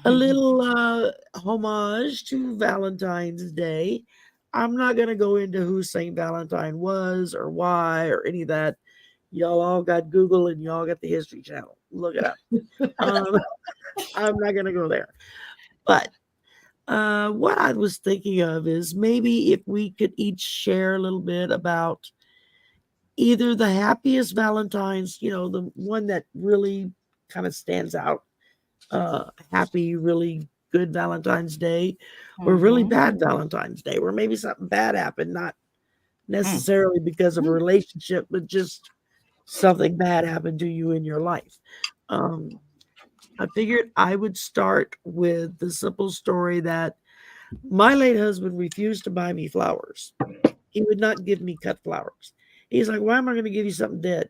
a little homage to Valentine's Day. I'm not going to go into who St. Valentine was or why or any of that. Y'all all got Google and y'all got the History Channel. Look it up. Um, I'm not going to go there. But what I was thinking of is maybe if we could each share a little bit about either the happiest Valentine's, the one that really kind of stands out, happy, really good Valentine's Day, or really Mm-hmm. bad Valentine's Day, where maybe something bad happened, not Mm. necessarily because of a relationship, but just something bad happened to you in your life. Um, I figured I would start with the simple story that my late husband refused to buy me flowers. He would not give me cut flowers. He's like, "Why am I going to give you something dead?"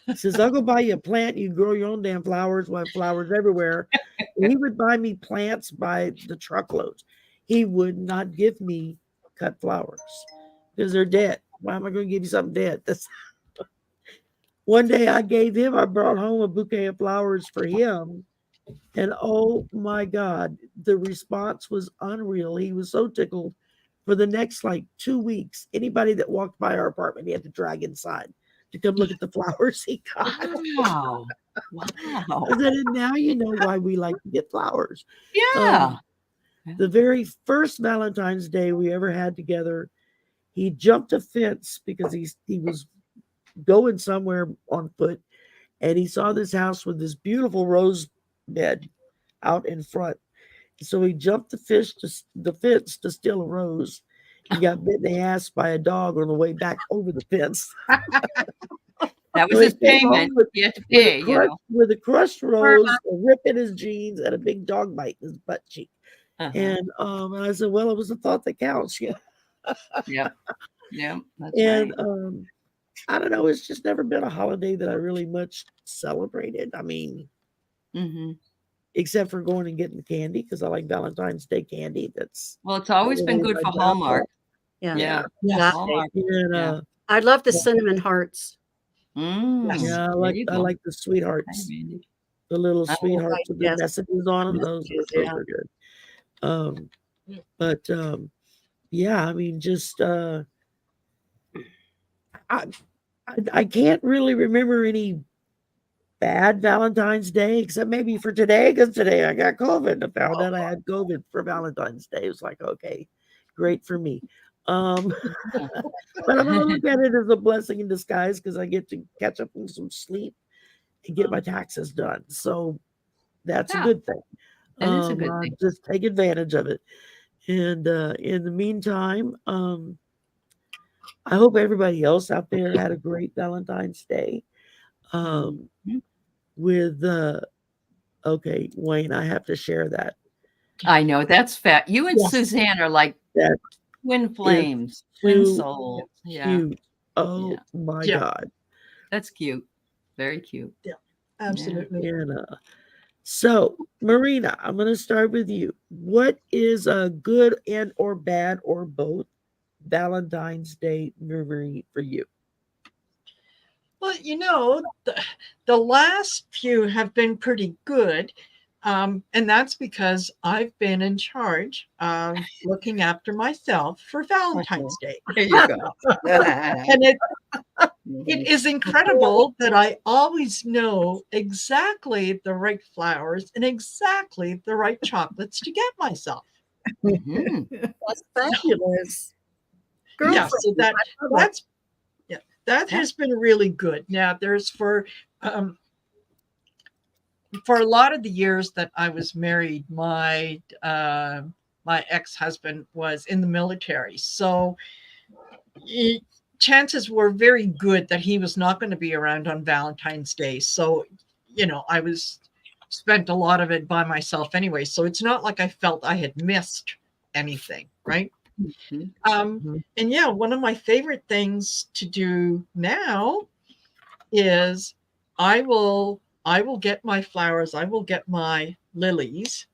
He says, "I'll go buy you a plant. You grow your own damn flowers. We have flowers everywhere." He would buy me plants by the truckloads. He would not give me cut flowers because they're dead. Why am I going to give you something dead? That's one day I brought home a bouquet of flowers for him. And oh my God, the response was unreal. He was so tickled for the next like 2 weeks. Anybody that walked by our apartment, he had to drag inside to come look at the flowers he got. Wow. Wow. I said, and now you know why we like to get flowers. Yeah. Um, the very first Valentine's Day we ever had together, he jumped a fence because he was going somewhere on foot, and he saw this house with this beautiful rose bed out in front. So he jumped the fence to steal a rose. He got bit in the ass by a dog on the way back over the fence. That was So he his came payment. home He had to with a pay, with a crushed Karma. rose, a rip in his jeans, and a big dog bite in his butt cheek. Uh-huh. And I said, well, it was the thought that counts. Yeah. Yep. Yep. That's And right. I don't know. It's just never been a holiday that I really much celebrated. I mean, Mm-hmm. except for going and getting candy because I like Valentine's Day candy. That's Well, it's always been really good my for downfall. Hallmark. Yeah. Yeah. Yeah. Yeah. Hallmark. And Yeah. I love the cinnamon hearts. Mm. yeah, There you I go. like the Hi, sweethearts, Randy. the little Oh, Right. sweethearts with the Yes. messages on them. Messages, Those yeah. are good. Um, but yeah, I mean, just I, I can't really remember any bad Valentine's Day except maybe for today because today I got COVID. I found out I had COVID for Valentine's Day. It was like, okay, great for me. Um, yeah. but I'm gonna look at it as a blessing in disguise because I get to catch up on some sleep and get my taxes done. So that's a Yeah. good thing. That is a good I thing. just take advantage of it. And in the meantime, I hope everybody else out there had a great Valentine's Day. Um, Mhm. with okay, Wayne, I have to share that. I know that's fat. You and Yes. Suzanne are like That twin is flames, twin too souls. Yeah. cute. Oh Yeah. my Yeah. God. That's cute. Very cute. Yeah. Yeah. Absolutely. And so, Marina, I'm going to start with you. What is a good and or bad or both Valentine's Day memory for you? Well, the last few have been pretty good. And that's because I've been in charge of looking after myself for Uh-huh. Valentine's Day. There you go. And it Mhm. is incredible that I always know exactly the right flowers and exactly the right chocolates to get myself. Mhm. That's fabulous. Yeah, Girlfriend, so I love it. that's yeah, that has been really good. Now there's um for a lot of the years that I was married, my ex-husband was in the military. So he, chances were very good that he was not going to be around on Valentine's Day. So, I was spent a lot of it by myself anyway. So it's not like I felt I had missed anything, right? Mhm. Mhm. And yeah, one of my favorite things to do now is I will get my flowers, I will get my lilies,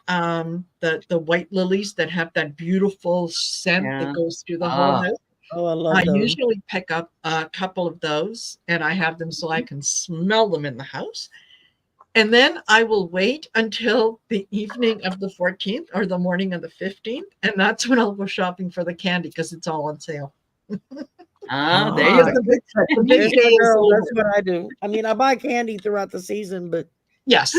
the white lilies that have that beautiful scent that Yeah. goes through the whole Ah. house. Oh, I I love those. usually pick up a couple of those and I have them so I can smell them in the house. And then I will wait until the evening of the 14th or the morning of the 15th. And that's when I'll go shopping for the candy because it's all on sale. Ah, there Ah, you Because go. the big There's day my is girl. over. That's what I do. I mean, I buy candy throughout the season, but Yes.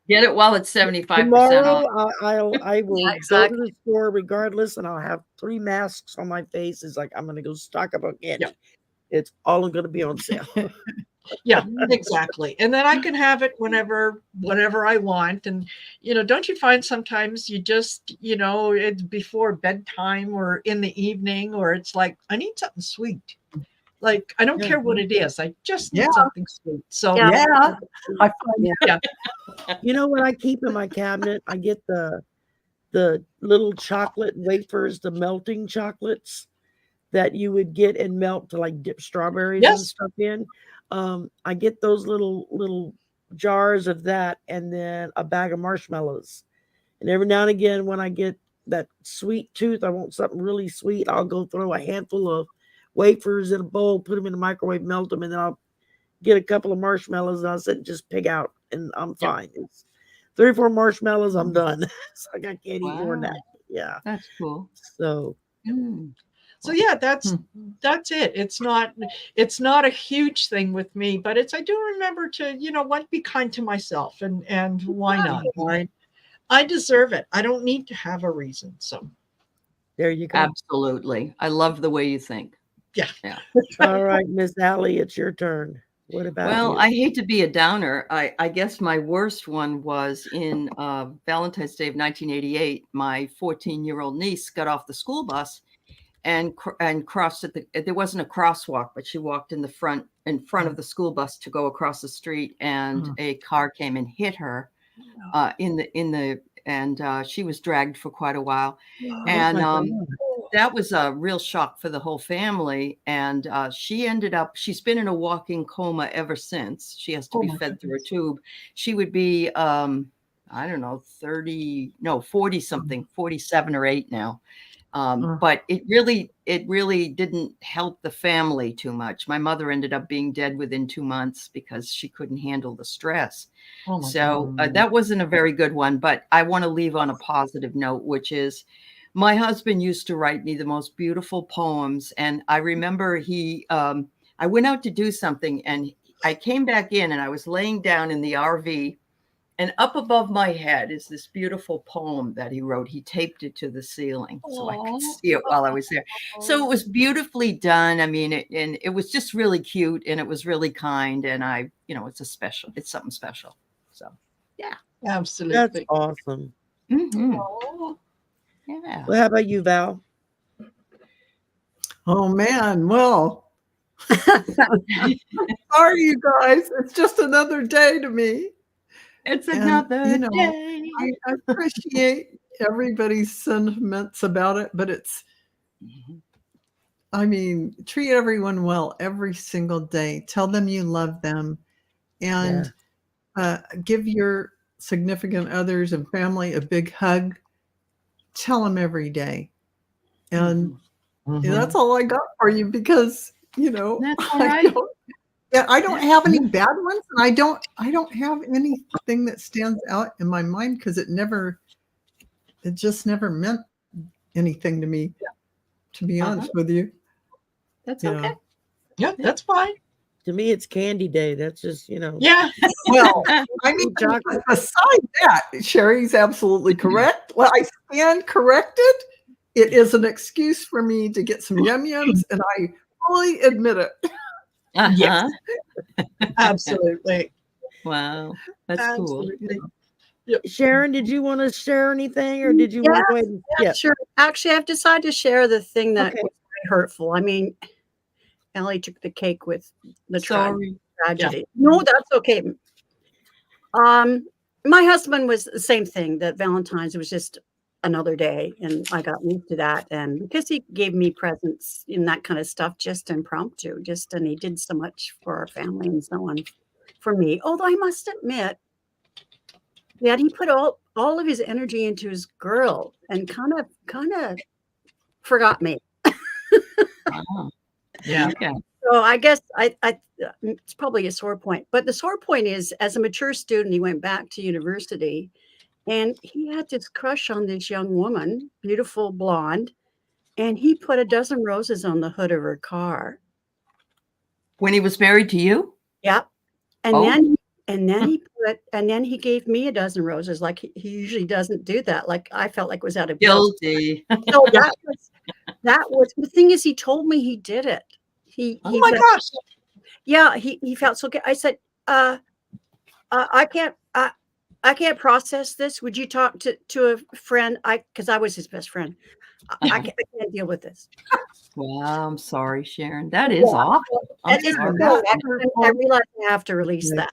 Get it while it's 75% tomorrow off. I will Yeah, go to exactly. the store regardless, and I'll have 3 masks on my face. It's like I'm gonna go stock up on candy. Yeah. It's all gonna be on sale. Yeah, exactly. And then I can have it whenever I want. And don't you find sometimes you just, it's before bedtime or in the evening, or it's like, I need something sweet. Like, I don't Yeah. care what it is. I just need Yeah. something sweet. So Yeah. Yeah, I find Yeah. You know what I keep in my cabinet? I get the little chocolate wafers, the melting chocolates that you would get and melt to like dip strawberries and yes, stuff in. I get those little jars of that and then a bag of marshmallows. And every now and again, when I get that sweet tooth, I want something really sweet, I'll go throw a handful of wafers in a bowl, put them in the microwave, melt them, and then I'll get a couple of marshmallows and I'll sit and just pig out and I'm Yep. fine. It's 3 or 4 marshmallows, I'm done. It's like I can't eat more than Wow. that. Yeah. That's cool. So Mm. so yeah, that's it. It's not a huge thing with me, but I do remember to, what, be kind to myself, and why not? I deserve it. I don't need to have a reason. So there you go. Absolutely. I love the way you think. yeah. All right, Miss Allie, it's your turn. What about Well, you? I hate to be a downer. I guess my worst one was in Valentine's Day of 1988. My 14-year-old niece got off the school bus and crossed at there wasn't a crosswalk, but she walked in front of the school bus to go across the street, and a car came and hit her and she was dragged for quite a while. Oh And my God. that was a real shock for the whole family. And she's been in a walking coma ever since. She has to be fed through a tube. She would be, I don't know, 40 something, 47 or 8 now. But it really didn't help the family too much. My mother ended up being dead within 2 months because she couldn't handle the stress. So that wasn't a very good one, but I want to leave on a positive note, which is my husband used to write me the most beautiful poems. And I remember I went out to do something and I came back in and I was laying down in the RV, and up above my head is this beautiful poem that he wrote. He taped it to the ceiling so I could see it while I was there. So it was beautifully done. I mean, it was just really cute and it was really kind. And it's something special. So, yeah. That's Absolutely. awesome. Mhm. Oh, Yeah. Well, how about you, Val? Oh man, well, sorry you guys. It's just another day to me. It's And, another day. I appreciate everybody's sentiments about it, but I mean, treat everyone well every single day. Tell them you love them, and give your significant others and family a big hug. Tell them every day. And that's all I got for you because, That's all right. I don't have any bad ones, and I don't have anything that stands out in my mind because it just never meant anything to me, to be honest with you. That's Yeah. okay. yeah, that's fine. To me, it's candy day. That's just, Yeah. Well, I mean, chocolate. besides that, Sherry's absolutely correct. Well, I stand corrected. It is an excuse for me to get some yum-yums, and I fully admit it. Yes. Absolutely. Wow. That's cool. Absolutely. Sharon, did you want to share anything or did you want to go ahead and Yeah, sure. Actually, I've decided to share the thing that Okay. was very hurtful. I mean, Ellie took the cake with the Sorry. tragedy. No, that's okay. My husband was the same thing, that Valentine's was just another day, and I got used to that. And because he gave me presents and that kind of stuff, just impromptu, and he did so much for our family and so on for me. Although I must admit that he put all of his energy into his girl and kind of forgot me. Wow. Yeah. Okay. So I guess it's probably a sore point. But the sore point is, as a mature student, he went back to university, and he had this crush on this young woman, beautiful blonde, and he put a dozen roses on the hood of her car. When he was married to you? Yep. And Oh. then he gave me a dozen roses. Like he usually doesn't do that. Like I felt like it was out of guilt. Guilty. So that was the thing is he told me he did it. Oh my gosh. Yeah, he felt so good. I said, I can't process this. Would you talk to a friend? Because I was his best friend. I can't deal with this. Well, I'm sorry, Sharon. That is awful. I'm sorry. I realized I have to release that.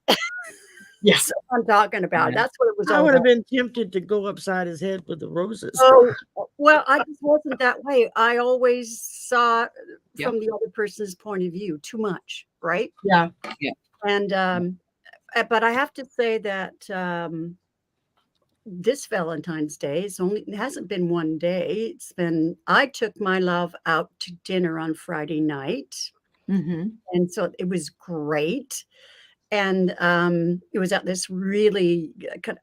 Yes, I'm talking about. Yeah. That's what it was. I all would have about. been tempted to go upside his head with the roses. Oh, well, I just wasn't that way. I always saw Yep. from the other person's point of view too much, right? yeah. And but I have to say that this Valentine's Day it hasn't been one day. I took my love out to dinner on Friday night, Mm-hmm. and so it was great. And it was at this really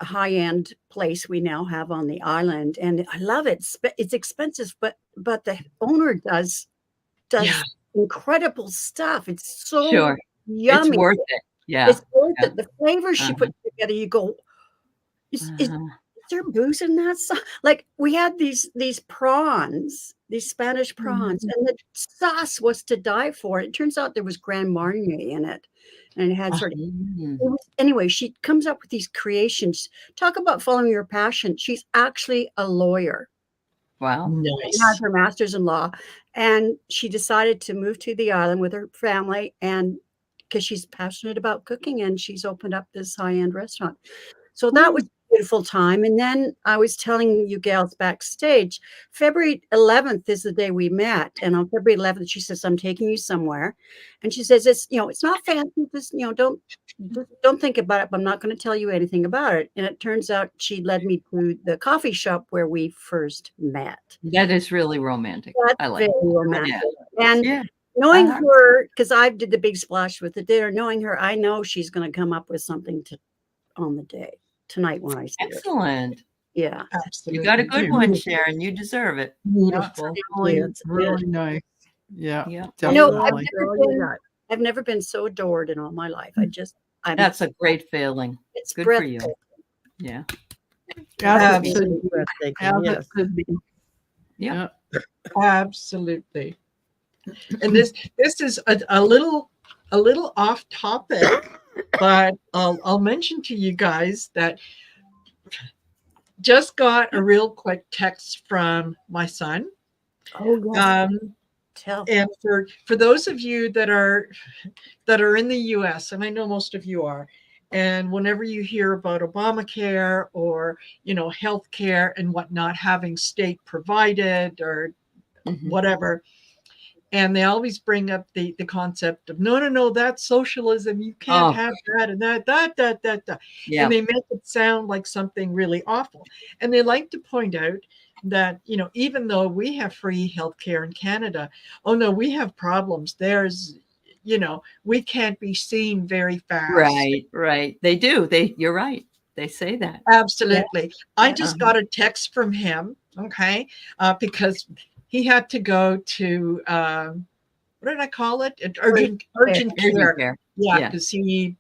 high-end place we now have on the island, and I love it. It's expensive, but the owner does Yeah. incredible stuff. It's so Sure. yummy. It's worth it. Yeah. It's worth Yeah. it. The flavors she put together, you go, is there booze in that? Like we had these prawns, these Spanish prawns, and the sauce was to die for. It turns out there was Grand Marnier in it, and it had sort of. Anyway, she comes up with these creations. Talk about following your passion. She's actually a lawyer. Wow. Nice. She has her master's in law, and she decided to move to the island with her family, and because she's passionate about cooking, and she's opened up this high-end restaurant. So that was a beautiful time. And then I was telling you gals backstage, February 11th is the day we met. And on February 11th, she says, I'm taking you somewhere. And she says, it's not fancy. Just, don't think about it, but I'm not going to tell you anything about it. And it turns out she led me to the coffee shop where we first met. That is really romantic. That's I like very it. romantic. Yeah. And Yeah. knowing her, because I did the big splash with the dinner, knowing her, I know she's going to come up with something on the day tonight when I see her. Excellent. Yeah. Absolutely. You got a good one, Sharon. You deserve it. Beautiful. Really nice. Yeah. Yeah. No, definitely. I've never been so adored in all my life. That's a great feeling. It's Good for you. Yeah. Absolutely. Breathtaking, As it yes. could be. Yeah. Absolutely. And this is a little off topic, but I'll mention to you guys that just got a real quick text from my son. Oh yes. And for those of you that are in the US, and I know most of you are, and whenever you hear about Obamacare or healthcare and whatnot having state provided or whatever, and they always bring up the concept of no, that's socialism. You can't have that and that. Yeah. And they make it sound like something really awful. And they like to point out that, even though we have free healthcare in Canada, oh no, we have problems. There's, we can't be seen very fast. Right. They do. You're right. They say that. Absolutely. Yeah. I just got a text from him. Okay. Because he had to go to, what did I call it? Urgent care. Yeah. Because he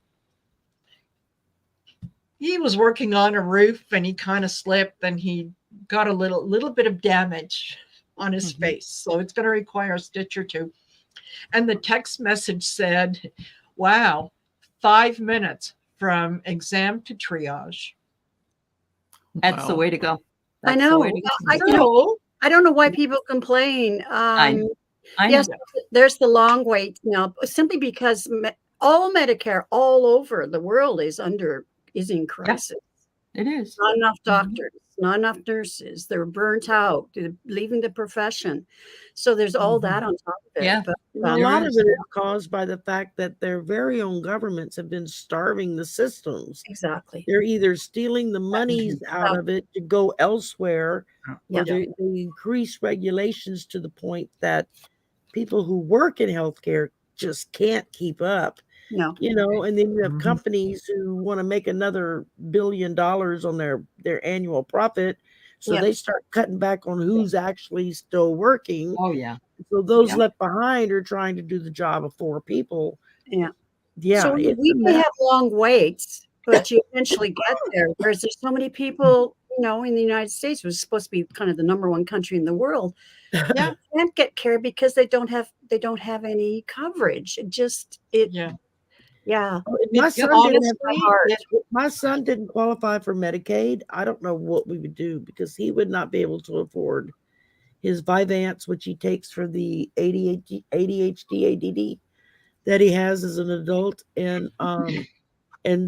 was working on a roof and he kind of slipped and he got a little bit of damage on his face. So it's going to require a stitch or two. And the text message said, wow, 5 minutes from exam to triage. That's the way to go. I know. I don't know why people complain. I know. Yes, there's the long wait now, simply because all Medicare all over the world is in crisis. Yeah, it is. Not enough doctors, not enough nurses. They're burnt out, they're leaving the profession. So there's all that on top of it. Yeah. But, a lot of it is caused by the fact that their very own governments have been starving the systems. Exactly. They're either stealing the monies out of it to go elsewhere, or they increase regulations to the point that people who work in healthcare just can't keep up. No. You know, and then you have Mhm. companies who want to make another $1 billion on their annual profit, so Yeah. they start cutting back on who's actually still working. Oh yeah. So those Yeah. left behind are trying to do the job of 4 people. Yeah. Yeah, So it's we a may mess. have long waits, but you eventually get there. Whereas there's so many people, you know, in the United States, which is supposed to be kind of the number one country in the world, Yeah. can't get care because they don't have any coverage. Yeah. Yeah. My It, son didn't have honestly, hard. my son didn't qualify for Medicaid. I don't know what we would do because he would not be able to afford his Vyvanse, which he takes for the ADHD, ADD that he has as an adult, and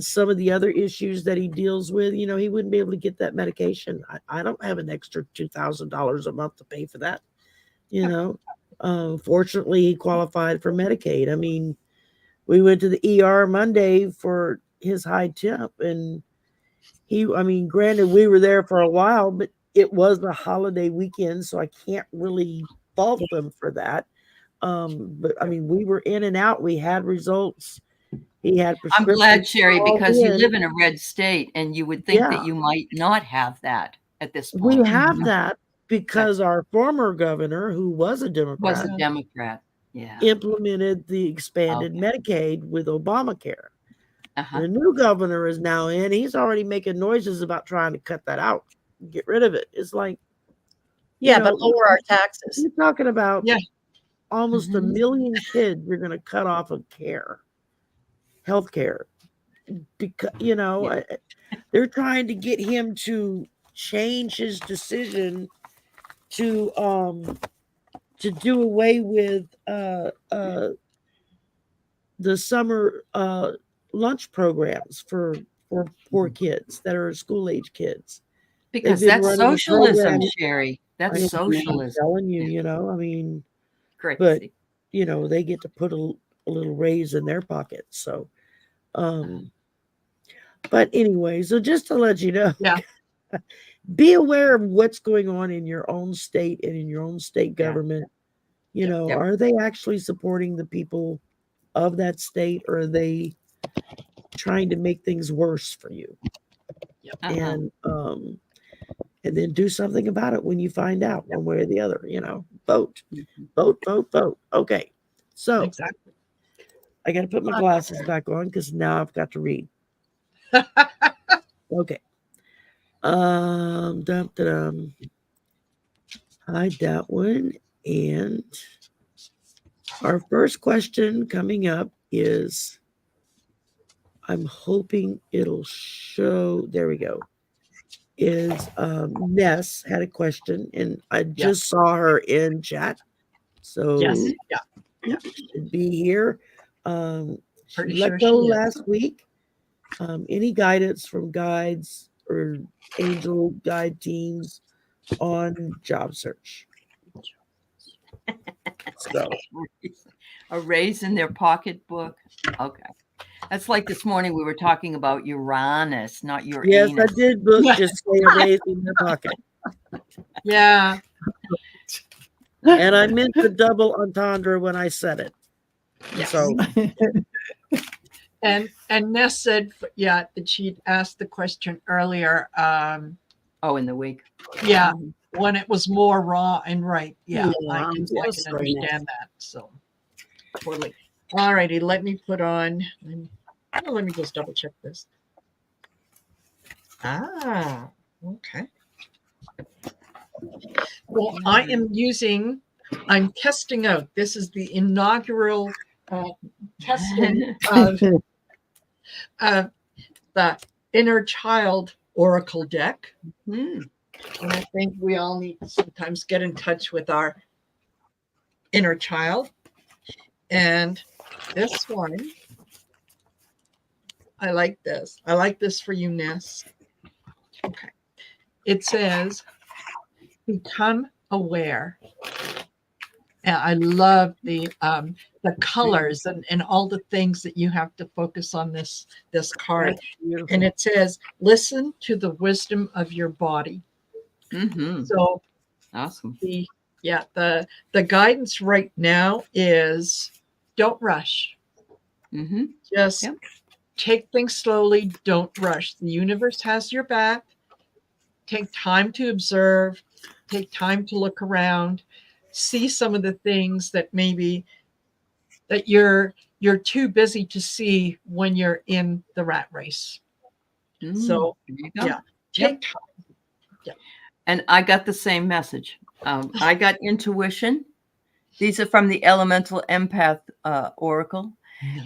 some of the other issues that he deals with. You know, he wouldn't be able to get that medication. I don't have an extra $2,000 a month to pay for that. You know, fortunately, he qualified for Medicaid. I mean, we went to the ER Monday for his high temp, and I mean, granted, we were there for a while, but it was a holiday weekend, so I can't really fault them for that. But I mean, we were in and out. We had results. He had I'm glad, prescriptions Sherry, called because you in. live in a red state and you would think Yeah, that you might not have that at this we point. have that because our former governor, who was a Was Democrat, a Democrat. Yeah. implemented the expanded Okay. Medicaid with Obamacare. Uh-huh. The new governor is now in. He's already making noises about trying to cut that out, get rid of it. It's like, you Yeah, but know, lower our taxes. you're talking about Yeah. almost a Mhm. million kids you're going to cut off of health care. Because, you know, Yeah. they're trying to get him to change his decision to do away with the summer lunch programs for poor kids that are school age kids. They've Because been that's running a socialism, program. Sherry. I That's know, I'm socialism. telling you, Yeah. you know, I mean, but Crazy. you know, they get to put a little raise in their pocket. So, but anyway, so just to let you know, Yeah. be aware of what's going on in your own state and in your own state Yeah. government. You Yeah. know, Yep. are they actually supporting the people of that state, or are they trying to make things worse for you? Uh-huh. And then do something about it when you find out one way or the other. You know, vote, Mhm. vote, vote, vote. Okay, so Exactly. I got to put my glasses back on because now I've got to read. Okay. Dum, dum. Hide that one. And our first question coming up is, I'm hoping it'll show. There we go. Is Ness had a question, and I just saw her in chat, so Yes. Yeah. Yeah. she should be here. She Pretty let sure go she is. last week. Any guidance from guides or angel guide teams on job search? So A raise in their pocketbook. Okay. That's like this morning we were talking about Uranus, not your yes, I anus. did just say a raise in their pocket, Yeah. and I meant the double entendre when I said it. Yes. So And Ness said, yeah, that she'd asked the question earlier. Oh, in the week. Yeah, when it was more raw and right. Yeah, I I'm can so sorry, Ness. understand that. So totally. All righty, let me put on. Let me just double check this. Ah, okay. Well, I'm testing out. This is the inaugural testing of the Inner Child Oracle deck. Hmm. And I think we all need to sometimes get in touch with our inner child. And this one, I like this. I like this for you, Ness. Okay. It says, become aware. And I love the colors and all the things that you have to focus on this card. And it says, listen to the wisdom of your body. Mm-hmm. So awesome. the guidance right now is don't rush. Mm-hmm. Just Yep. take things slowly. Don't rush. The universe has your back. Take time to observe. Take time to look around. See some of the things that maybe that you're too busy to see when you're in the rat race. So There you go. yeah, Yep. take time. And I got the same message. I got intuition. These are from the Elemental Empath Oracle.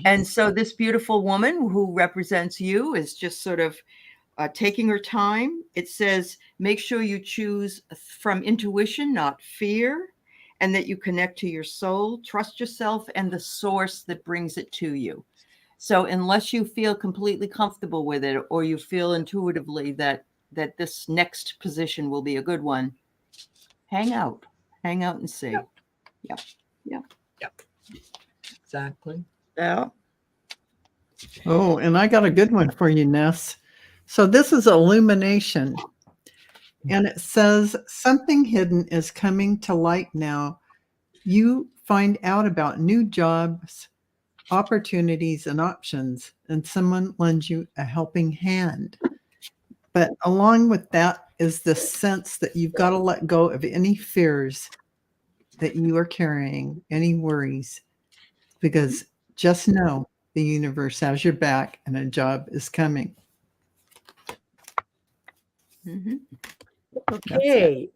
And so this beautiful woman who represents you is just sort of taking her time. It says, make sure you choose from intuition, not fear, and that you connect to your soul, trust yourself, and the source that brings it to you. So unless you feel completely comfortable with it, or you feel intuitively that this next position will be a good one, hang out and see. Yep. Exactly. Yeah. Oh, and I got a good one for you, Ness. So this is illumination. And it says, something hidden is coming to light now. You find out about new jobs, opportunities, and options, and someone lends you a helping hand. But along with that is the sense that you've got to let go of any fears that you are carrying, any worries, because just know the universe has your back and a job is coming. Mm-hmm. Okay.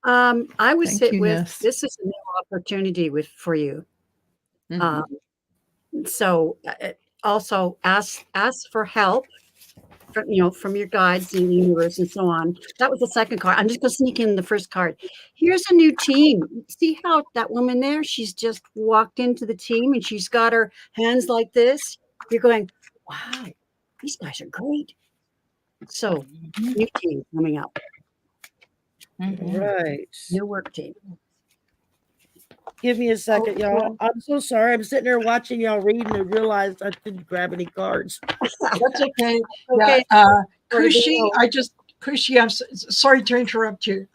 I would Thank sit you, with Ness. this is a new opportunity for you. Mm-hmm. So also ask for help from your guides in the universe and so on. That was the second card. I'm just going to sneak in the first card. Here's a new team. See how that woman there, she's just walked into the team and she's got her hands like this. You're going, wow, these guys are great. So new team coming up. Mm-hmm. Right. New work team. Give me a second, Oh, y'all. I'm so sorry. I'm sitting there watching y'all read and I realized I didn't grab any cards. That's okay. Okay. Yeah, Or do Kushi, you- Kushi, I'm sorry to interrupt you.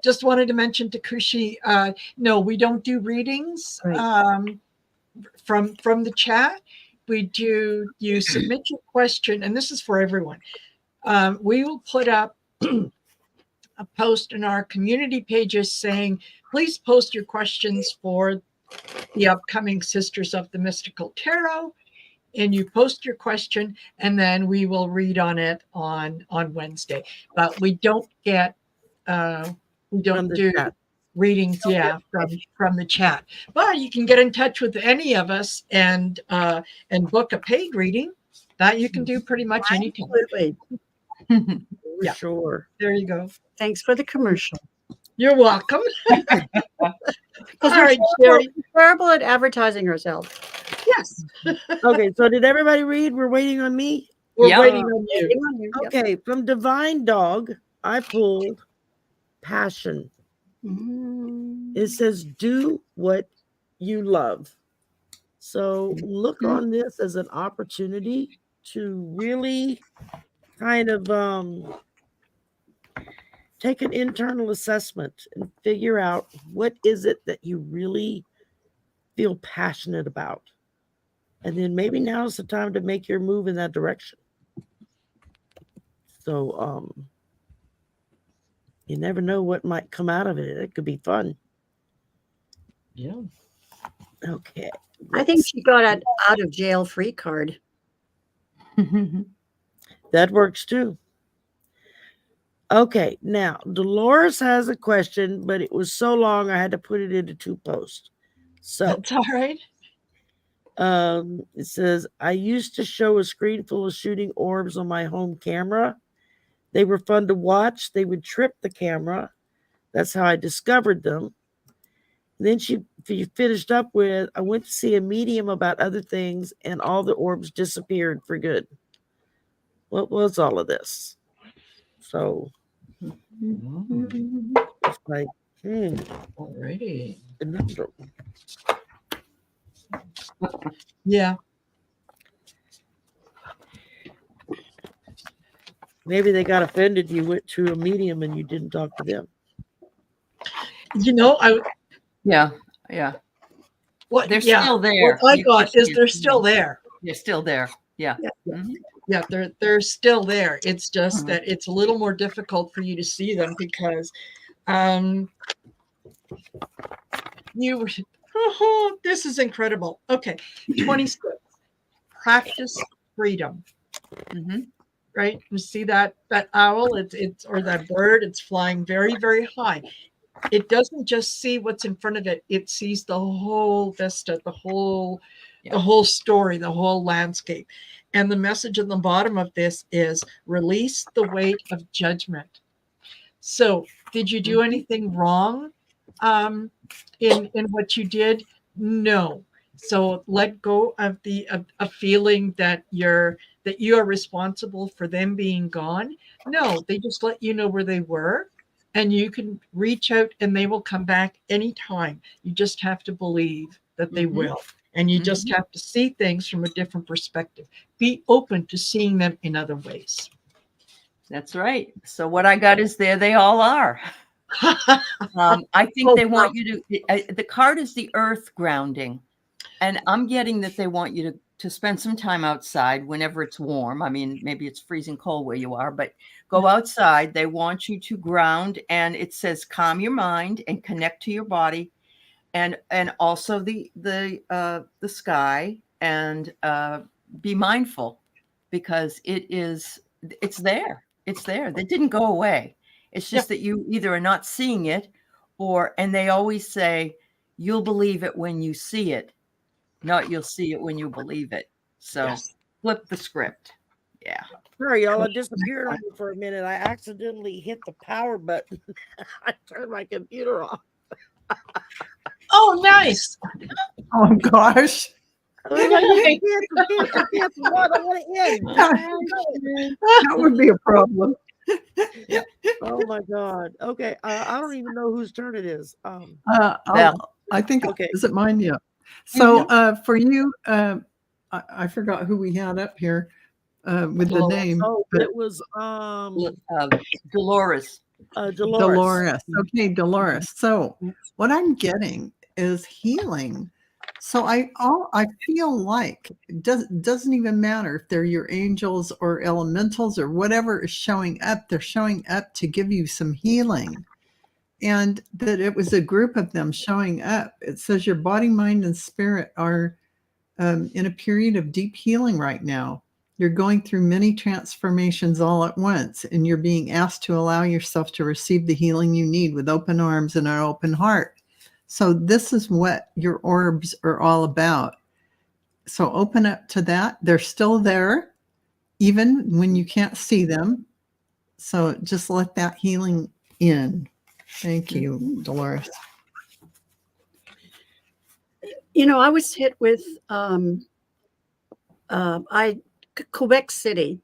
Just wanted to mention to Kushi, no, we don't do readings Right. from the chat. You submit your question, and this is for everyone. We will put up a post in our community pages saying, please post your questions for the upcoming Sisters of the Mystical Tarot. And you post your question, and then we will read on it on Wednesday. But we don't get do chat. readings, from the chat. But you can get in touch with any of us and book a paid reading. That you can do pretty much anytime. Absolutely. For Yeah. sure. There you go. Thanks for the commercial. You're welcome. Because All right, Sherry. we're terrible at advertising ourselves. Yes. Okay, so did everybody read? We're waiting on me. We're Yep. waiting on you. Yep. Okay, from Divine Dog, I pulled passion. It says, do what you love. So look on this as an opportunity to really kind of take an internal assessment and figure out what is it that you really feel passionate about. And then maybe now is the time to make your move in that direction. So you never know what might come out of it. It could be fun. Yeah. Okay. I think she got an out of jail free card. That works too. Okay, now Dolores has a question, but it was so long I had to put it into 2 posts. So That's all right. it says, I used to show a screen full of shooting orbs on my home camera. They were fun to watch. They would trip the camera. That's how I discovered them. And then she finished up with, I went to see a medium about other things and all the orbs disappeared for good. What was all of this? So it's like, Alrighty. conundrum. Yeah. Maybe they got offended you went to a medium and you didn't talk to them. You know, Yeah. What? They're Yeah. still there. What I You got just is can't they're see still them. there. They're still there. Yeah. Yeah. Mhm. Yeah, they're still there. It's just Mhm. that it's a little more difficult for you to see them because um you oh, this is incredible. Okay. 26. Practice freedom. Mhm. Right? You see that owl, it's or that bird, it's flying very, very high. It doesn't just see what's in front of it, it sees the whole vista, Yeah. the whole story, the whole landscape. And the message at the bottom of this is release the weight of judgment. So, did you do Mhm. anything wrong in what you did? No. So let go of the a feeling that you are responsible for them being gone. No, they just let you know where they were, and you can reach out and they will come back anytime. You just have to believe that they Mhm. will. And you just Mhm. have to see things from a different perspective. Be open to seeing them in other ways. That's right. So what I got is there they all are. I think Oh, they wow. want you to, the card is the earth grounding. And I'm getting that they want you to spend some time outside whenever it's warm. I mean, maybe it's freezing cold where you are, but go outside. They want you to ground, and it says calm your mind and connect to your body, and also the sky, and be mindful, because it's there. It's there. That didn't go away. It's Yeah. just that you either are not seeing it, and they always say you'll believe it when you see it, not you'll see it when you believe it. So Yes. flip the script. Yeah. Sorry, y'all. I disappeared on me for a minute. I accidentally hit the power button. I turned my computer off. Oh, nice. Oh gosh. I was like, cancel. No, I don't want to end. That would be a problem. Oh my God. Okay. I don't even know whose turn it is. I think, Okay. is it mine? Yeah. So for you, I forgot who we had up here with the Dolores. name. Oh, but it was Dolores. Dolores. Dolores. Okay, Dolores. So what I'm getting is healing. So I feel like it doesn't even matter if they're your angels or elementals or whatever is showing up. They're showing up to give you some healing. And that it was a group of them showing up. It says your body, mind, and spirit are in a period of deep healing right now. You're going through many transformations all at once, and you're being asked to allow yourself to receive the healing you need with open arms and an open heart. So this is what your orbs are all about. So open up to that. They're still there, even when you can't see them. So just let that healing in. Thank you, Dolores. You know, I was hit with Quebec City,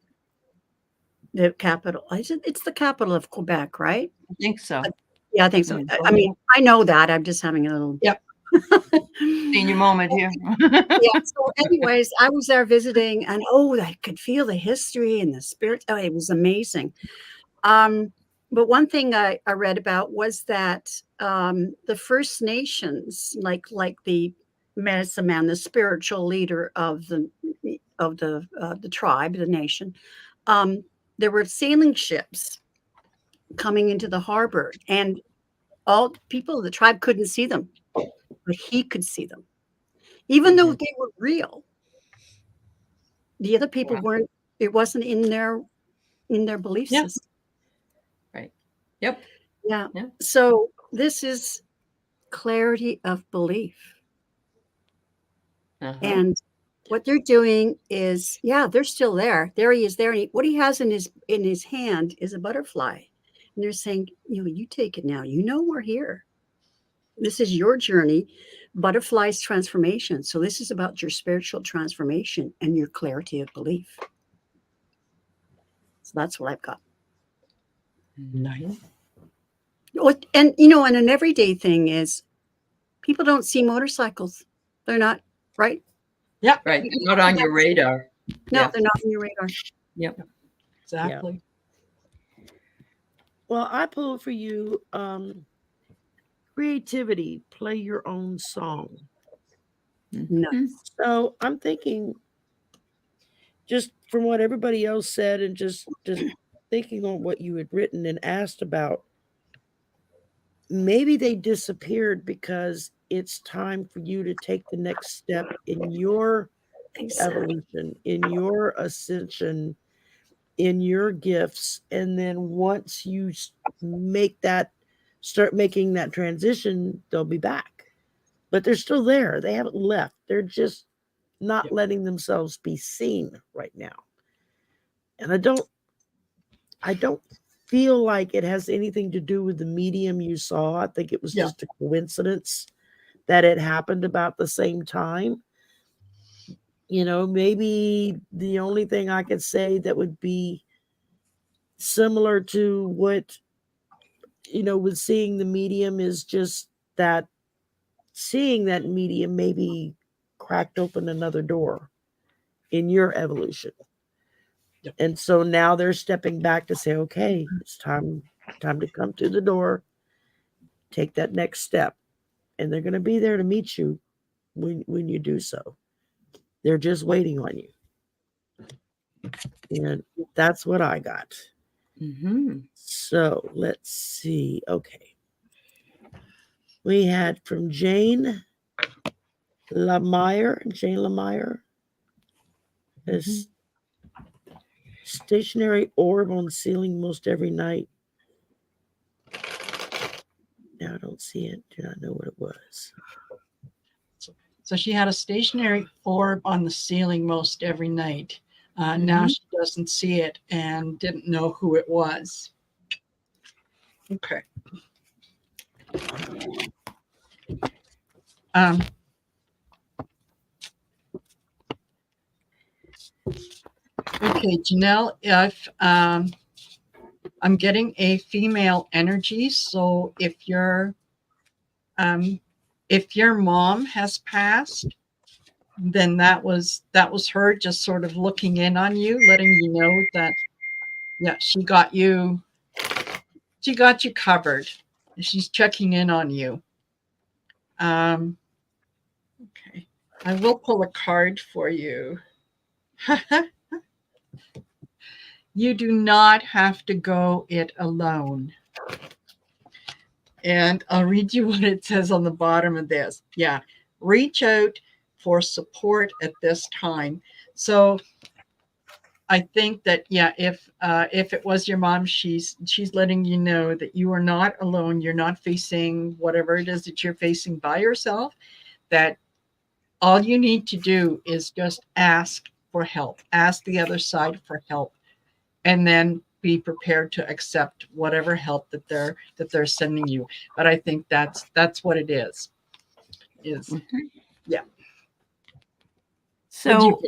the capital. It's the capital of Quebec, right? I think so. Yeah, I think so. I mean, I know that. I'm just having a little. Yep. Senior moment here. Yeah. So, anyways, I was there visiting, and I could feel the history and the spirit. Oh, it was amazing. But one thing I read about was that the First Nations, like the medicine man, the spiritual leader of the tribe, the nation, there were sailing ships coming into the harbor, and all people of the tribe couldn't see them, but he could see them, even though they were real. The other people weren't. It wasn't in their belief Yeah. system. Right. Yep. Yeah. Yeah. So this is clarity of belief. And what they're doing is, they're still there. There he is there. And what he has in his hand is a butterfly. And they're saying, you take it now. We're here. This is your journey, butterfly's transformation. So this is about your spiritual transformation and your clarity of belief. So that's what I've got. Nice. And and an everyday thing is people don't see motorcycles. They're not, right? Yeah. Right. Not on your radar. No, Yeah. they're not on your radar. Yep. Exactly. Well, I pulled for you creativity, play your own song. Nice. So I'm thinking, just from what everybody else said, and just thinking on what you had written and asked about, maybe they disappeared because it's time for you to take the next step in your Exactly. evolution, in your ascension, in your gifts. And then once you start making that transition, they'll be back. But they're still there. They haven't left. They're just not Yep. letting themselves be seen right now. And I don't feel like it has anything to do with the medium you saw. I think it was Yeah. just a coincidence that it happened about the same time. Maybe the only thing I could say that would be similar to what, with seeing the medium is just that seeing that medium maybe cracked open another door in your evolution. Yep. And so now they're stepping back to say, okay, it's time to come to the door, take that next step. And they're going to be there to meet you when you do so. They're just waiting on you. And that's what I got. Mm-hmm. So let's see. Okay. We had from Jane Lamire. This stationary orb on the ceiling most every night. Now I don't see it. Do not know what it was. So she had a stationary orb on the ceiling most every night. Now she doesn't see it and didn't know who it was. Okay. Okay, Janelle, if I'm getting a female energy, so if your mom has passed, then that was her just sort of looking in on you, letting you know that, yeah, she got you covered. She's checking in on you. Okay, I will pull a card for you. You do not have to go it alone. And I'll read you what it says on the bottom of this. Yeah, reach out for support at this time. So I think that, yeah, if it was your mom, she's letting you know that you are not alone. You're not facing whatever it is that you're facing by yourself, that all you need to do is just ask for help, ask the other side for help, and then be prepared to accept whatever help that they're sending you. But I think that's what it is. Yeah. So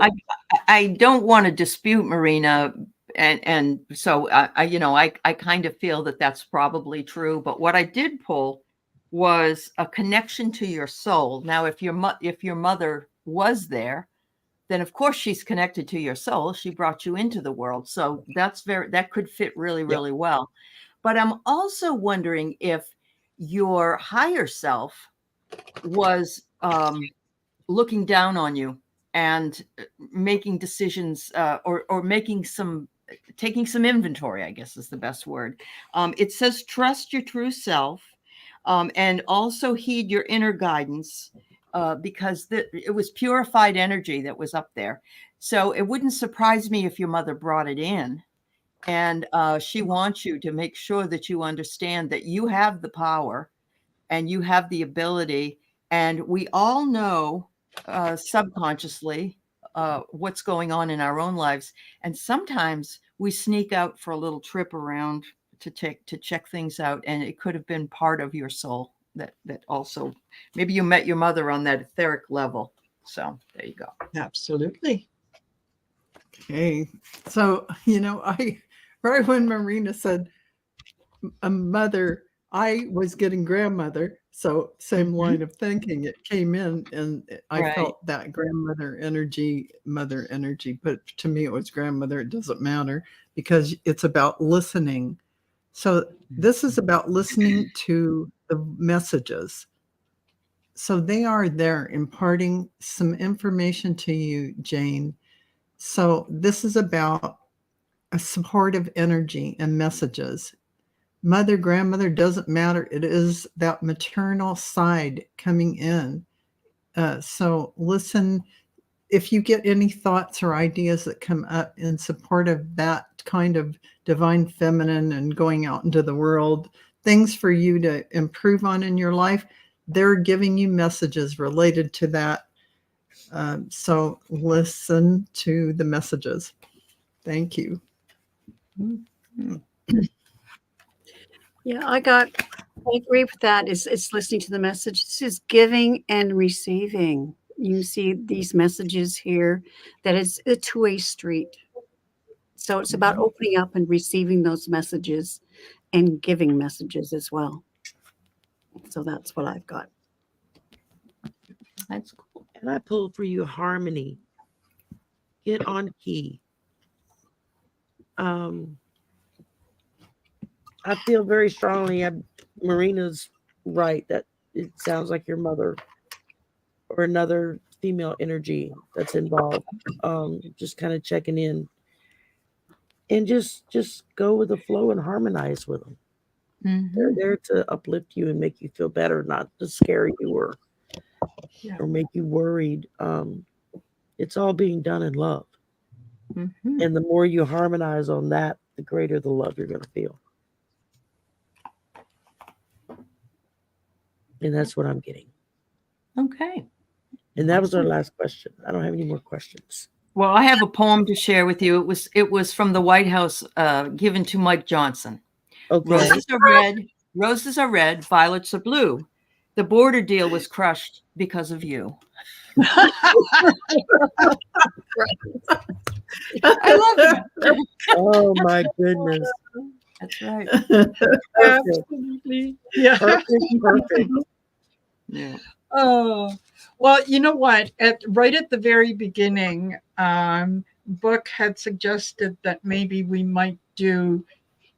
I don't want to dispute Marina, and so I kind of feel that that's probably true. But what I did pull was a connection to your soul. Now, if your mother was there, then of course she's connected to your soul. She brought you into the world, so that could fit really, really well. But I'm also wondering if your higher self was looking down on you and making decisions, or taking some inventory, I guess is the best word. It says trust your true self, and also heed your inner guidance, because it was purified energy that was up there. So it wouldn't surprise me if your mother brought it in, and she wants you to make sure that you understand that you have the power and you have the ability. And we all know subconsciously what's going on in our own lives. And sometimes we sneak out for a little trip around to check things out. And it could have been part of your soul that also, maybe you met your mother on that etheric level. So there you go. Absolutely. Okay. So, right when Marina said a mother, I was getting grandmother. So same line of thinking, it came in and I felt that grandmother energy, mother energy, but to me it was grandmother. It doesn't matter because it's about listening. So this is about listening to the messages. So they are there imparting some information to you, Jane. So this is about a supportive energy and messages. Mother, grandmother, doesn't matter. It is that maternal side coming in. So listen, if you get any thoughts or ideas that come up in support of that kind of divine feminine and going out into the world, things for you to improve on in your life, they're giving you messages related to that. So listen to the messages. Thank you. Yeah, I agree with that. It's listening to the message. This is giving and receiving. You see these messages here that it's a two-way street. So it's about opening up and receiving those messages and giving messages as well. So that's what I've got. That's cool. And I pulled for you harmony. Get on key. I feel very strongly. Marina's right that it sounds like your mother or another female energy that's involved. Just kind of checking in, and just go with the flow and harmonize with them. They're there to uplift you and make you feel better, not to scare you or make you worried. It's all being done in love. And the more you harmonize on that, the greater the love you're going to feel. And that's what I'm getting. Okay. And that was our last question. I don't have any more questions. Well, I have a poem to share with you. It was from the White House, given to Mike Johnson. Okay. Roses are red, violets are blue. The border deal was crushed because of you. I love it. Oh my goodness. That's right. Absolutely. Yeah. Perfect. Yeah. Oh, well, you know what? Right at the very beginning, Book had suggested that maybe we might do,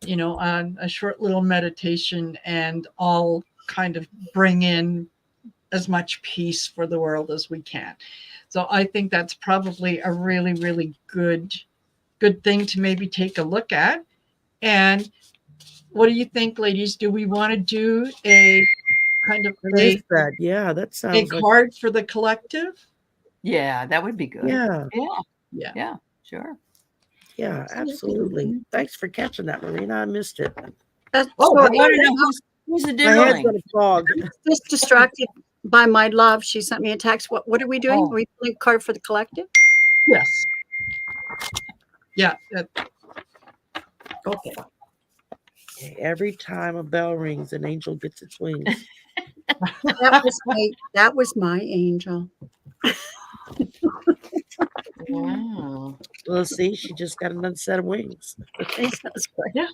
a short little meditation and all kind of bring in as much peace for the world as we can. So I think that's probably a really, really good thing to maybe take a look at. And what do you think, ladies? Do we want to do a kind of that sounds a card for the collective? Yeah, that would be good. Yeah. Sure. Yeah, absolutely. Thanks for catching that, Marina. I missed it. I want to know who's the My head's diddling. gonna fog. Just distracted by my love. She sent me a text. What are we doing? Are we pulling a card for the collective? Yes. Yeah. Okay. Every time a bell rings, an angel gets its wings. That was my angel. Wow. Well, see, she just got another set of wings. That's great. Yeah.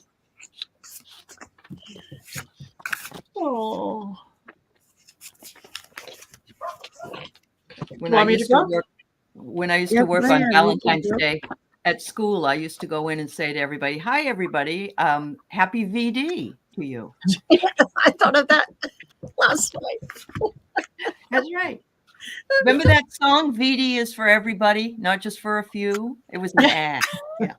Oh. When I used to work on Valentine's Day at school, I used to go in and say to everybody, "Hi, everybody. Happy VD to you." I thought of that last night. That's right. Remember that song, VD is for everybody, not just for a few? It was an ad. Yeah.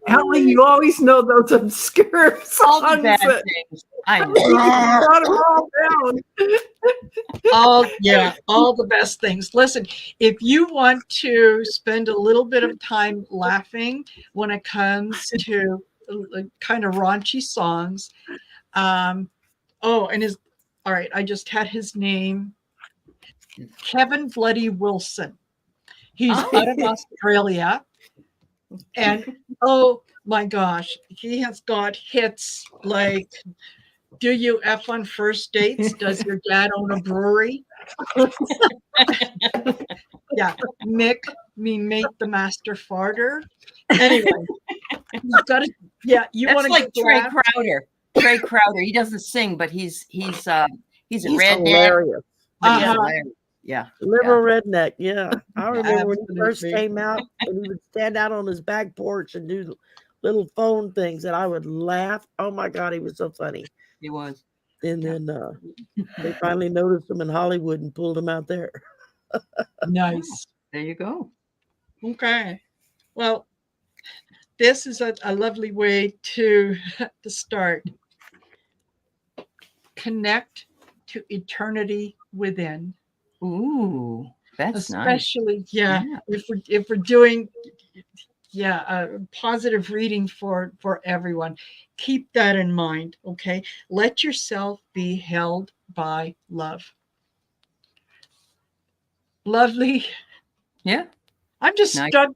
Allie, you always know those obscure songs. All the bad things. I know. Brought them all down. All the best things. Listen, if you want to spend a little bit of time laughing when it comes to kind of raunchy songs, all right, I just had his name, Kevin Bloody Wilson. He's out of Australia. And oh my gosh, he has got hits like "Do You F on First Dates? Does Your Dad Own a Brewery?" Yeah, Mick, me mate the master farter. Anyway, you've got to, you want to like Trey Crowder. Trey Crowder. He doesn't sing, but he's a redneck. Hilarious. Yeah. Liberal redneck. Yeah. I remember when he first came out and he would stand out on his back porch and do little phone things, and I would laugh. Oh my God, he was so funny. He was. And then they finally noticed him in Hollywood and pulled him out there. Nice. There you go. Okay. Well, this is a lovely way to start. Connect to eternity within. Ooh, that's nice. Especially, yeah, if we're doing a positive reading for everyone, keep that in mind. Okay, let yourself be held by love. Lovely. Yeah. I'm just Nice. struck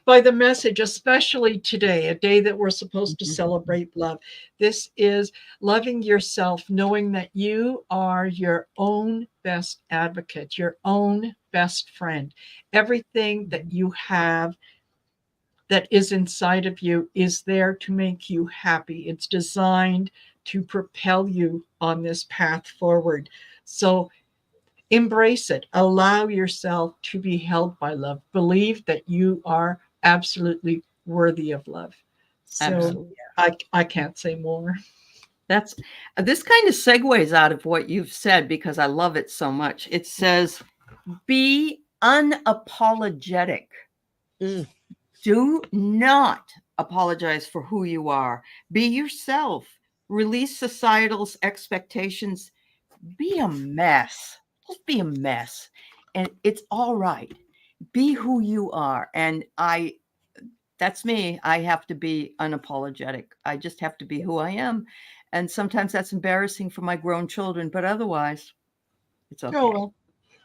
by the message, especially today, a day that we're supposed to celebrate love. This is loving yourself, knowing that you are your own best advocate, your own best friend. Everything that you have that is inside of you is there to make you happy. It's designed to propel you on this path forward. So embrace it. Allow yourself to be held by love. Believe that you are absolutely worthy of love. So Absolutely. I can't say more. That's this kind of segues out of what you've said because I love it so much. It says, be unapologetic. Do not apologize for who you are. Be yourself. Release societal's expectations. Be a mess. Just be a mess. And it's all right. Be who you are. And that's me. I have to be unapologetic. I just have to be who I am. And sometimes that's embarrassing for my grown children, but otherwise, it's okay. Oh, well.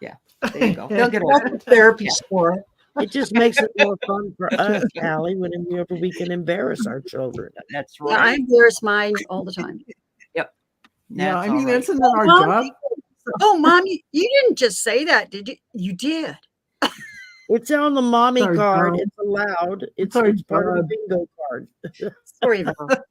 Yeah, there you go. They'll get over it. Therapy for it. It just makes it more fun for us, Allie, whenever we can embarrass our children. That's Yeah, I right. embarrass mine all the time. Yep. Yeah, That's I mean, all right. isn't that our job? Oh, Mom, you didn't just say that, did you? You did. It's on the mommy Sorry, card. Bob. It's allowed. It's Sorry, part of the Bob. bingo card. Sorry, Bob.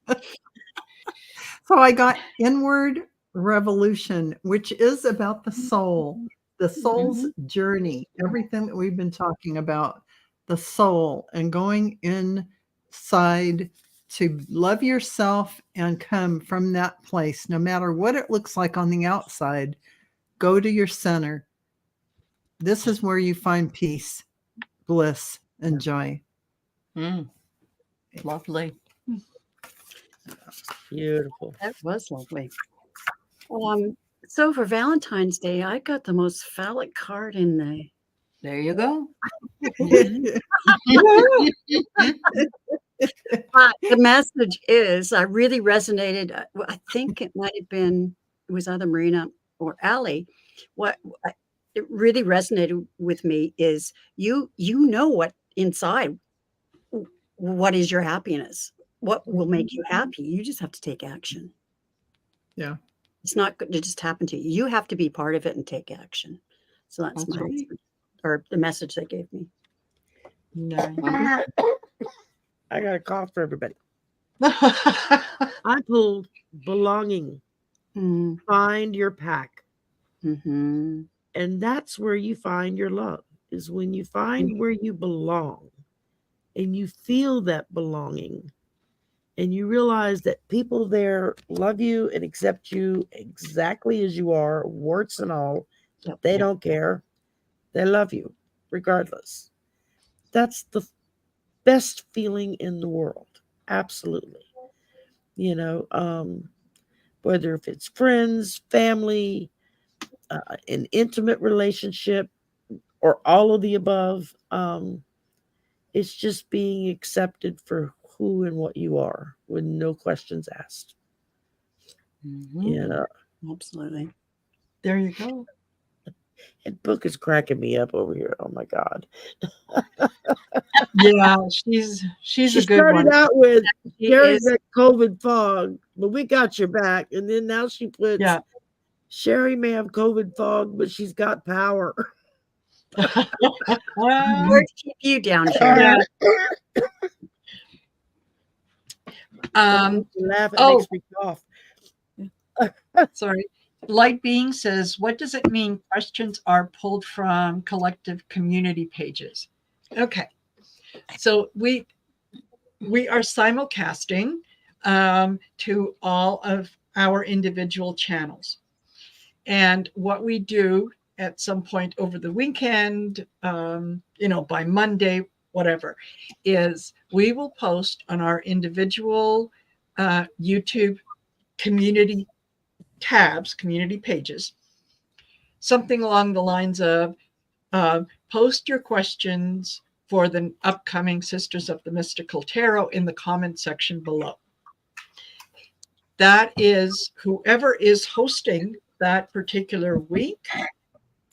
So I got Inward Revolution, which is about the soul, the soul's journey, everything that we've been talking about, the soul, and going inside to love yourself and come from that place, no matter what it looks like on the outside. Go to your center. This is where you find peace, bliss, and joy. Lovely. Beautiful. That was lovely. So for Valentine's Day, I got the most phallic card in the. There you go. The message is, I really resonated. I think it might have been, it was either Marina or Allie. It really resonated with me is you know what inside, what is your happiness? What will make you happy? You just have to take action. Yeah. It's not going to just happen to you. You have to be part of it and take action. So that's my right. or the message they gave me. Nice. I got a cough for everybody. I pulled belonging. Find your pack. Mm-hmm. And that's where you find your love, is when you find where you belong and you feel that belonging and you realize that people there love you and accept you exactly as you are, warts and all. Yep. They don't care. They love you regardless. That's the best feeling in the world. Absolutely. You know, whether if it's friends, family, an intimate relationship, or all of the above, it's just being accepted for who and what you are with no questions asked. You know, Absolutely. There you go. and Book is cracking me up over here. Oh my God. Yeah, she's She a good started one. out with She Sherry's is- got COVID fog, but we got your back. And then now she puts Yeah. Sherry may have COVID fog, but she's got power. Where to keep you down, Sherry? Yeah. Laugh, it oh. makes me cough. Sorry. Light Being says, what does it mean questions are pulled from collective community pages? Okay. So we are simulcasting to all of our individual channels. And what we do at some point over the weekend, by Monday, whatever, is we will post on our individual YouTube community tabs, community pages, something along the lines of post your questions for the upcoming Sisters of the Mystical Tarot in the comment section below. That is whoever is hosting that particular week,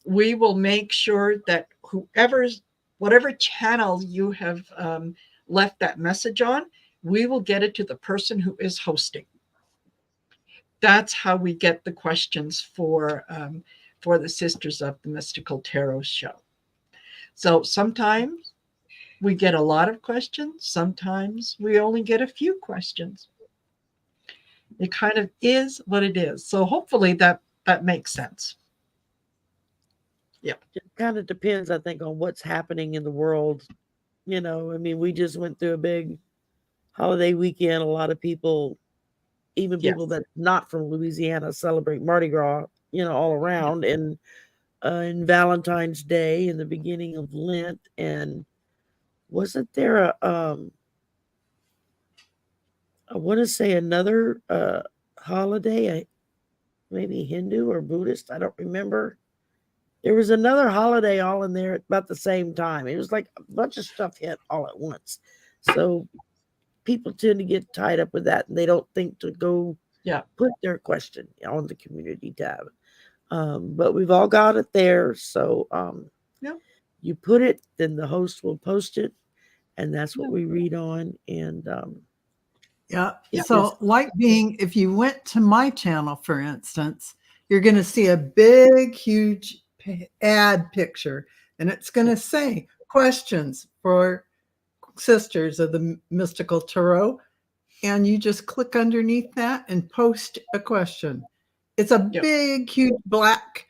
we will make sure that whatever channel you have left that message on, we will get it to the person who is hosting. That's how we get the questions for the Sisters of the Mystical Tarot show. So sometimes we get a lot of questions. Sometimes we only get a few questions. It kind of is what it is. So hopefully that makes sense. Yeah. It kind of depends, I think, on what's happening in the world. I mean, we just went through a big holiday weekend. A lot of people, even people that not from Louisiana, celebrate Mardi Gras, all around. And Valentine's Day and the beginning of Lent. And wasn't there I want to say another holiday, maybe Hindu or Buddhist, I don't remember. There was another holiday all in there at about the same time. It was like a bunch of stuff hit all at once. So people tend to get tied up with that, and they don't think to go put their question on the community tab. But we've all got it there. So you put it, then the host will post it, and that's what we read on. And so like being, if you went to my channel, for instance, you're going to see a big, huge ad picture, and it's going to say questions for Sisters of the Mystical Tarot. And you just click underneath that and post a question. It's a big, huge black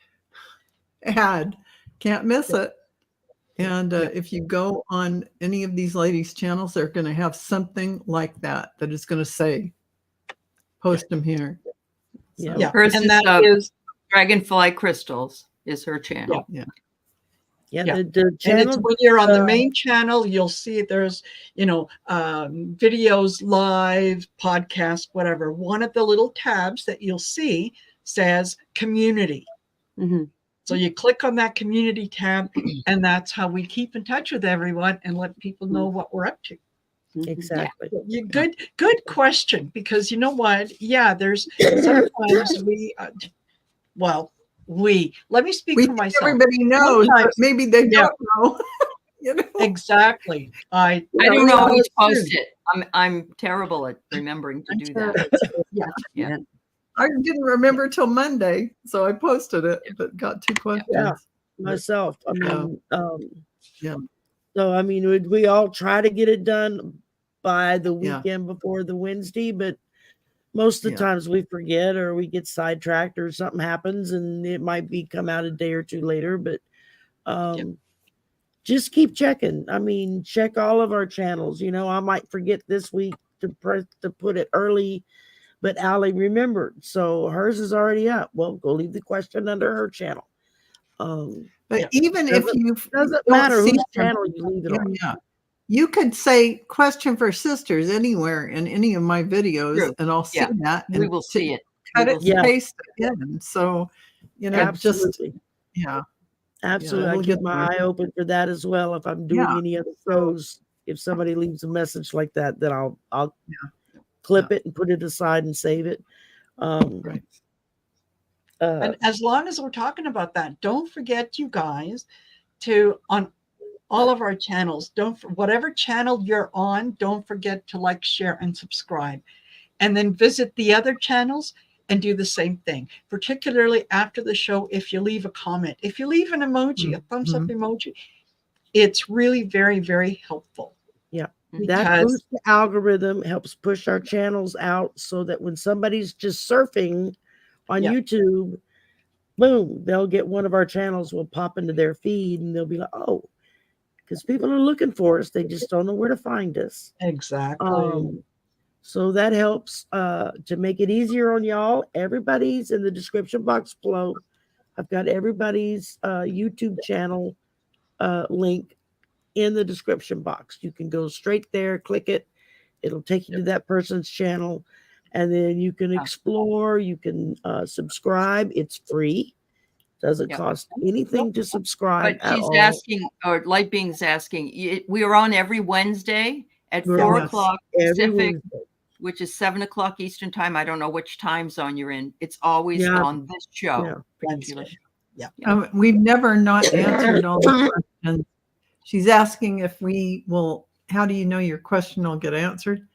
ad. Can't miss it. And if you go on any of these ladies' channels, they're going to have something like that is going to say, post them here. So. Yeah. Hers and that is Dragonfly Crystals is her channel. The channel. And it's when you're on the main channel, you'll see there's, videos, live, podcast, whatever. One of the little tabs that you'll see says community. Mm-hmm. So you click on that community tab, and that's how we keep in touch with everyone and let people know what we're up to. Exactly. Yeah. Good question, because you know what? Yeah, there's sometimes let me speak for myself. Everybody knows, but maybe they don't know. Exactly. I don't always post it. I'm terrible at remembering to do that. Yeah. I didn't remember till Monday, so I posted it, but got 2 questions. Yeah, myself. I mean, So I mean, we all try to get it done by the weekend before the Wednesday, but most of the times we forget or we get sidetracked or something happens, and it might come out a day or two later. But just keep checking. I mean, check all of our channels. I might forget this week to put it early. But Allie remembered, so hers is already up. Well, go leave the question under her channel. But even if you doesn't matter whose channel you leave it on. You could say question for sisters anywhere in any of my videos, and I'll see that. And we will see it. Cut it, paste it in. So, absolutely. Absolutely. I keep my eye open for that as well. If I'm doing any other shows, if somebody leaves a message like that, then I'll clip it and put it aside and save it. And as long as we're talking about that, don't forget, you guys, to on all of our channels, whatever channel you're on, don't forget to like, share, and subscribe. And then visit the other channels and do the same thing, particularly after the show. If you leave a comment, if you leave an emoji, a thumbs up emoji, it's really very, very helpful. Yeah. That boosts the algorithm, helps push our channels out so that when somebody's just surfing on YouTube, boom, they'll get one of our channels will pop into their feed and they'll be like, oh, because people are looking for us. They just don't know where to find us. Exactly. So that helps to make it easier on y'all. Everybody's in the description box below. I've got everybody's YouTube channel link in the description box. You can go straight there, click it. It'll take you to that person's channel, and then you can explore. You can subscribe. It's free. Doesn't cost anything to subscribe But at she's all. asking, or Light Being's asking, we are on every Wednesday at We're 4 on o'clock every Pacific, Wednesday. which is 7 o'clock Eastern time. I don't know which time zone you're in. It's always on this show. Yeah. Particular show. We've never not answered all the questions. She's asking if we will, how do you know your question will get answered?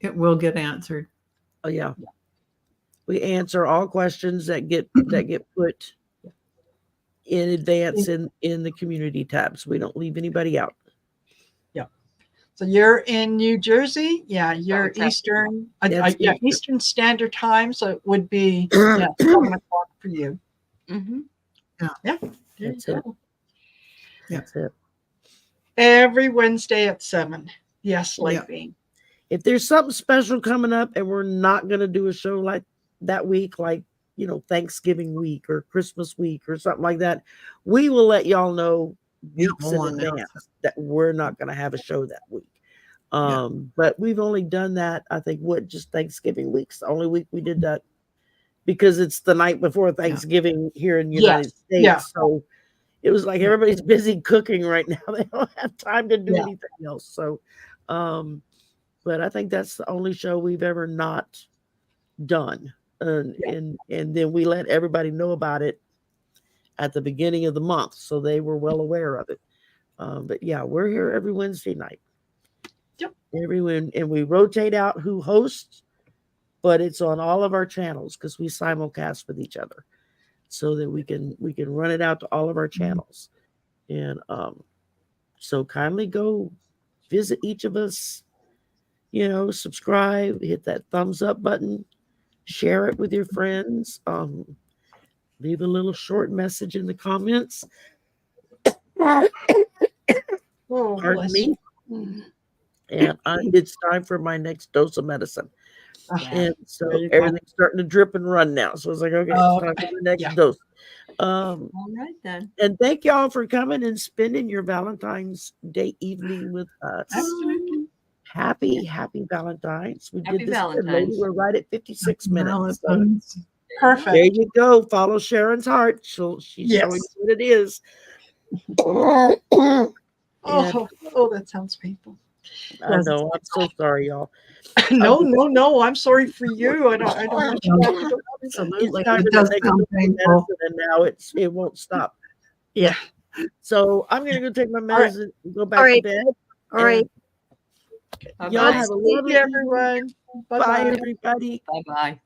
It will get answered. Oh yeah. We answer all questions that get put in advance in the community tabs. We don't leave anybody out. So you're in New Jersey? Yeah, you're exactly. Eastern. That's Yeah, Eastern. Eastern Standard Time. So it would be 7 o'clock for you. Mm-hmm. Yeah. That's it. That's it. Every Wednesday at 7. Yes, Light Yeah. Being. If there's something special coming up and we're not going to do a show like that week, like, Thanksgiving week or Christmas week or something like that, we will let y'all know weeks we'll in announce advance that we're not going to have a show that week. But we've only done that, I think, just Thanksgiving week's the only week we did that, because it's the night before Thanksgiving here in the United States. Yeah. So it was like everybody's busy cooking right now. They don't have time to do anything else. So, but I think that's the only show we've ever not done. And then we let everybody know about it at the beginning of the month, so they were well aware of it. But yeah, we're here every Wednesday night. Yep. And we rotate out who hosts, but it's on all of our channels because we simulcast with each other, so that we can run it out to all of our channels. And so kindly go visit each of us. Subscribe, hit that thumbs up button, share it with your friends. Leave a little short message in the comments. Pardon me. And it's time for my next dose of medicine. And so everything's starting to drip and run now. So it's like, okay, it's time for the next dose. All right then. And thank y'all for coming and spending your Valentine's Day evening with us. Absolutely. Happy Valentine's. We Happy did this good, Valentine's. lady. We're right at 56 minutes. So Valentine's. Perfect. there you go. Follow Sharon's heart. She's showing you what it is. Oh, that sounds painful. I know. I'm so sorry, y'all. No. I'm sorry for you. I don't want you to have to go. Absolutely. It's time It for does the next sound dose of painful. medicine, and now it won't stop. Yeah. So I'm gonna go take my medicine and go back All to right. bed. All right. Y'all have a Thank lovely you, everyone. Bye, Bye-bye. everybody. Bye-bye.